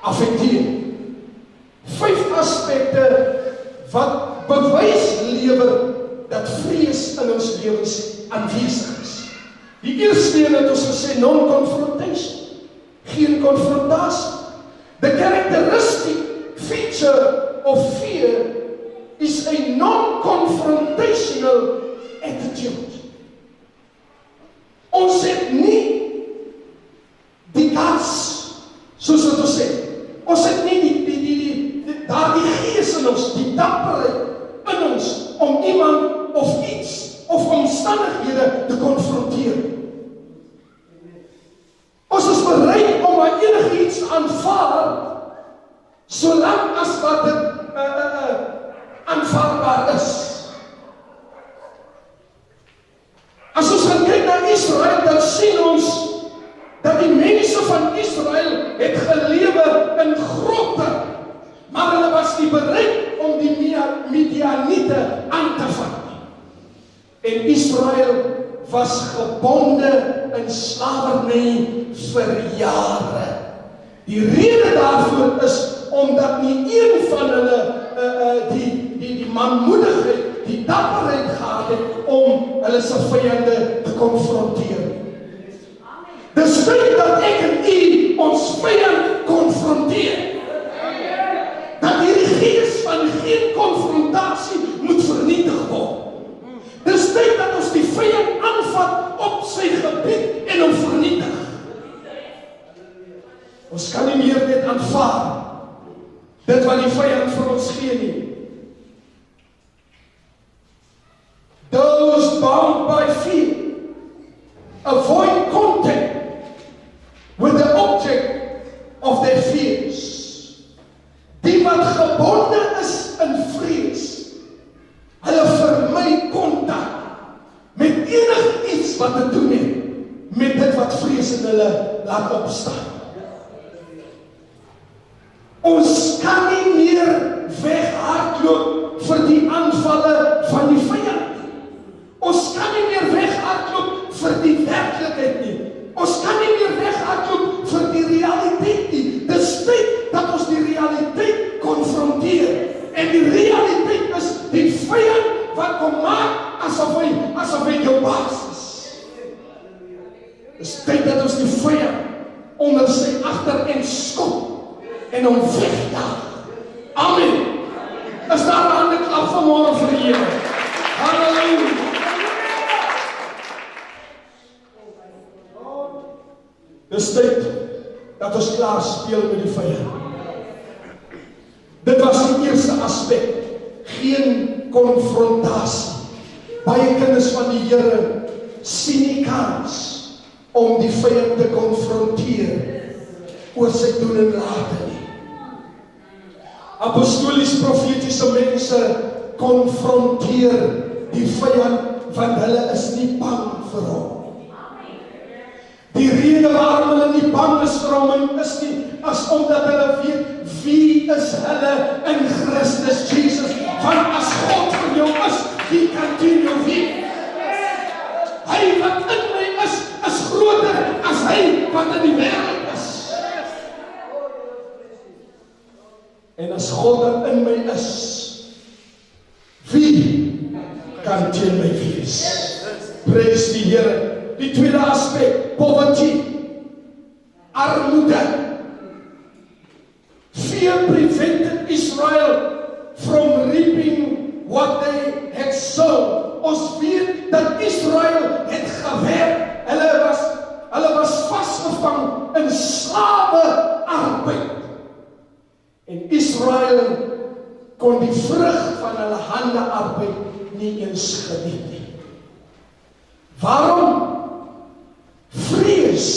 affekteer. 5 aspekte wat bewys lewer dat vrees in ons lewens aanwesig is. Die eerste een het ons gesê, non-confrontation. Geen konfrontasie. The characteristic feature of fear is a non-confrontational attitude. Ons het nie die kans, soos wat ons sê, ons het nie daardie gees in ons, die dapperheid in ons, om iemand of iets, of omstandighede te konfronteer. Ons is bereid om aan enigiets aanvaar, solang as wat dit aanvaarbaar is. As ons gaan kyk na Israel, dan sien ons dat die mense van Israel het gelewe in grotte, maar hulle was nie bereid om die Midianiete aan te vat. En Israel was gebonde in slawerny vir jare. Die rede daarvoor is omdat nie een van hulle die manmoedigheid, die dapperheid gehad het om hulle se vyande te konfronteer. Dis tyd dat ek en u ons vyand konfronteer. Dat hierdie gees van geen konfrontasie moet vernietig word. Dis tyd dat ons die vyand aanvat op sy gebied en hom vernietig. Ons kan nie meer dit aanvaar, dit wat die vyand vir ons gee nie. Those bound by fear avoid contact with the object of their fears. Die wat gebonde is in vrees, hulle vermy kontak met enigiets wat te doen het met dit wat vrees in hulle laat opstaan. Ons kan nie meer weghardloop vir die aanvalle van die vyand. Ons kan nie meer weghardloop vir die werklikheid nie. Ons kan nie meer weghardloop vir die realiteit nie. Dis tyd dat ons die realiteit konfronteer. En die realiteit is die vyand wat kom maak asof hy jou baas is. Dis tyd dat ons die vyand onder sy agter en skop en hom wegjaag. Amen. Is daar 'n hande klap vanmôre vir die Here? Halleluja. Dis tyd dat ons klaar speel met die vyand. Dit was die eerste aspek. Geen konfrontasie. Baie kinders van die Here sien nie kans om die vyand te konfronteer oor sy doen en late nie. Apostolies profetiese mense konfronteer die vyand want hulle is nie bang vir hom. Die rede waarom hulle nie bang is vir hom is nie as omdat hulle weet wie is hulle in Christus Jesus. Want as God vir jou is, wie kan teen jou wees? Hy wat in my is groter as hy wat in die wêreld is. En as God dan in my is, wie kan teen my wees? Prys die Here. Die tweede aspek, poverty, armoede. Fear prevented Israel from reaping what they had sown. Ons weet dat Israel het gewerk. Hulle was vasgevang in slawe arbeid. En Israel kon die vrug van hulle hande arbeid nie eens geniet nie. Waarom? Vrees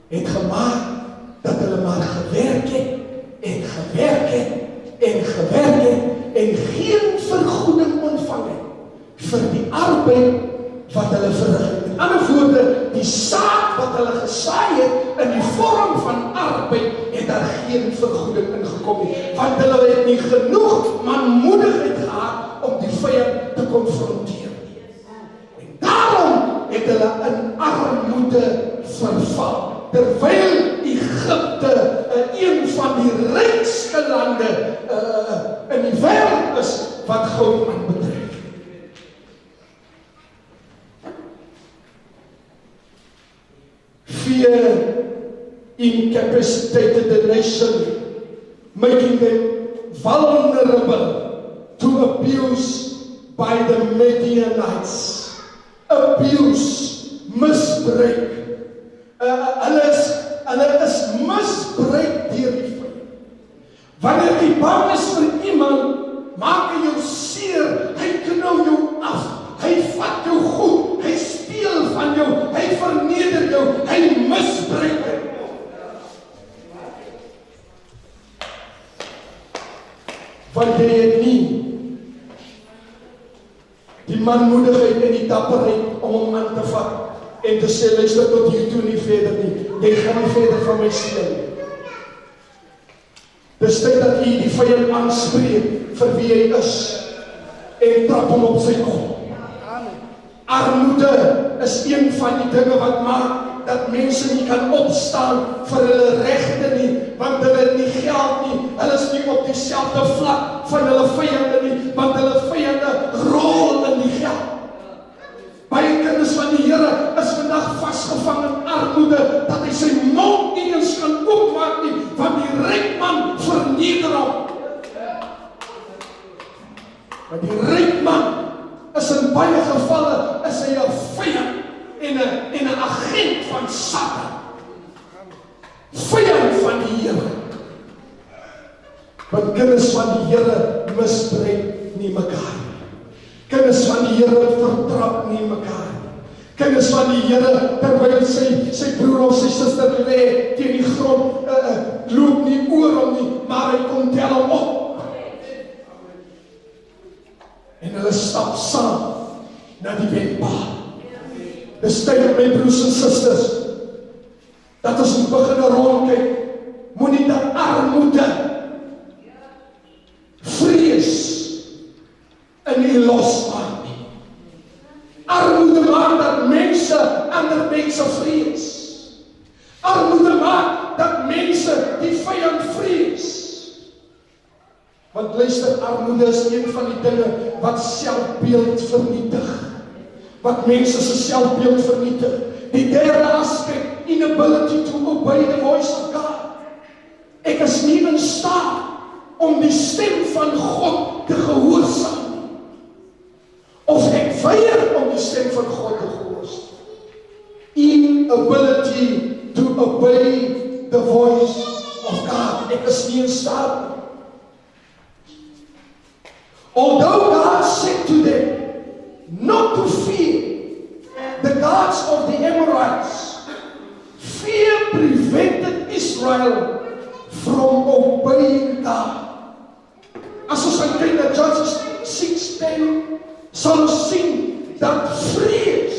het gemaak dat hulle maar gewerk het en gewerk het en gewerk het en geen vergoeding ontvang het vir die arbeid wat hulle verrig het. In ander woorde, die saad wat hulle gesaai het in die vorm van arbeid, het daar geen vergoeding ingekom nie, want hulle het nie genoeg manmoedigheid gehad om die vyand te konfronteer. En daarom het hulle in armoede verval, terwyl Egipte een die rykste lande in die wêreld is wat goud aanbetref. Fear incapacitated the nation, making them vulnerable to abuse by the Midianites. Abuse, misbruik. Hulle is misbruik deur die vyand. Wanneer jy bang is vir iemand, maak hy jou seer, hy knou jou af, hy vat jou goed, hy steel van jou, hy verneder jou, hy misbruik jou. Want jy het nie die manmoedigheid en die dapperheid om hom aan te vat en te sê, luister tot hier toe nie verder nie, jy gaan nie verder van my steel nie. Dis tyd dat jy die vyand aanspreek vir wie hy is en trap hom op sy kop. Armoede is een van die dinge wat maak dat mense nie kan opstaan vir hulle regte nie, want hulle het nie geld nie, hulle is nie op dieselfde vlak van hulle vyande nie, want hulle vyande rol in die geld. Baie kinders van die Here is vandag vasgevang in armoede, dat hy sy mond nie eens kan oopmaak nie, want die ryk man verneder hom. Want die ryk man is in baie gevalle is hy 'n vyand en 'n agent van Satan. Vyand van die Here. Want kinders van die Here misbruik nie mekaar. Kinders van die Here vertrap nie mekaar. Kinders van die Here, terwyl sy broer of sy suster lê teen die grond, loop nie oor hom nie, maar hy kom tel hom op. En hulle stap saam na die wendpaal. Dis tyd, my broers en susters, dat ons moet begin rondkyk. Moenie dat armoede, vrees in die losmaak nie. Armoede maak dat mense ander mense vrees. Armoede maak dat mense die vyand vrees. Want luister, armoede is een van die dinge wat selfbeeld vernietig. Wat mense se selfbeeld vernietig. Die derde aspek, inability to obey the voice of God. Ek is nie in staat om die stem van God te gehoorsaam. Of ek weier om die stem van God te gehoorsaam. Inability to obey the voice of God. Ek is nie in staat. Although God said to them not to fear the gods of the Amorites, fear prevented Israel from obeying God. As ons kyk na Judges 6:10, sal ons sien dat vrees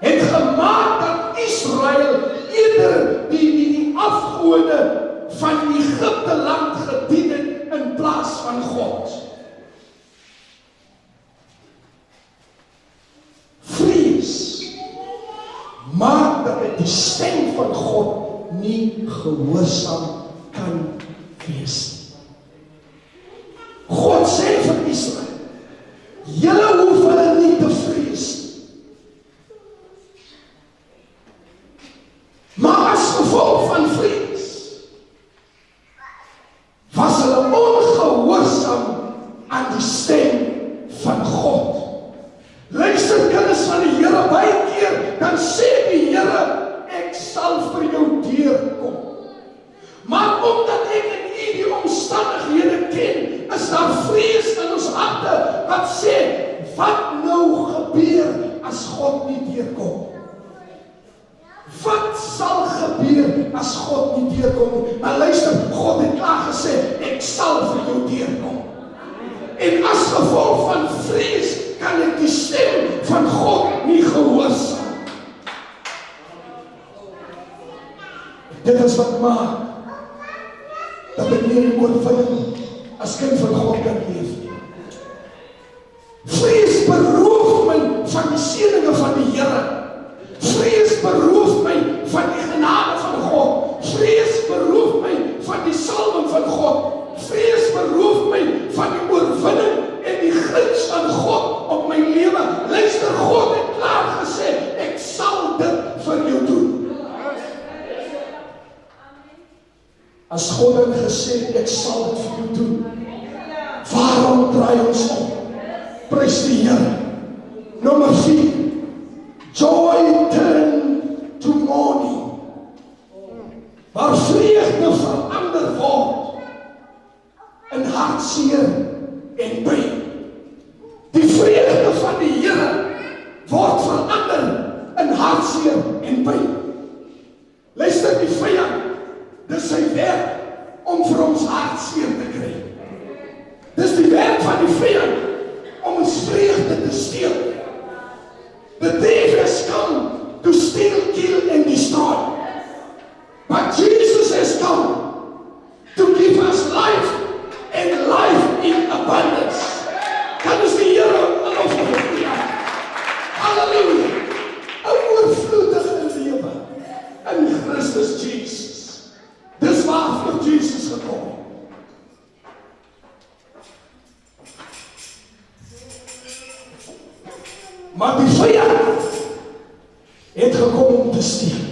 het gemaak dat Israel eerder die afgode van Egipte land gedien het in plaas van God. Vrees maak dat ek die stem van God nie gehoorsaam kan wees. God sê vir Israel, julle hoef hulle nie te vrees. Maar as gevolg van vrees, was hulle ongehoorsaam aan die stem van God. Luister kinders van die Here, baie keer, dan sê die Here, ek sal vir jou deurkom. Maar omdat ek en u die omstandighede ken, is daar vrees in ons harte, wat sê, wat nou gebeur as God nie deurkom? Wat sal gebeur as God nie deurkom? Maar luister, God het klaar gesê, ek sal vir jou deurkom. En as gevolg van vrees, kan ek die stem van God nie gehoorsaam. Dit is wat maak dat ek nie in oorwinning as kind van God kan leef nie. Vrees beroof my van die seëninge van die Here. Vrees beroof my van die genade van God. Vrees beroof my van die salwing As God het gesê, ek sal dit vir jou doen. Waarom draai ons om? Prys die Here. Nommer 4. Joy turn to mourning. Waar vreugde verander word in hartseer en pyn. Die vreugde van die Here word verander in hartseer en pyn. Luister, die vyand, dis sy werk om vir ons hartseer te kry. Dis die werk van die vyand om ons vreugde te steel. The thief has come to steal, kill and destroy. But Jesus has come to give us life and life in abundance. Kan ons die Here loof en prys. Halleluja. 'n oorvloedige lewe in Christus Jesus. Dis waarvoor Jesus gekom het. Maar die vyand het gekom om te steel.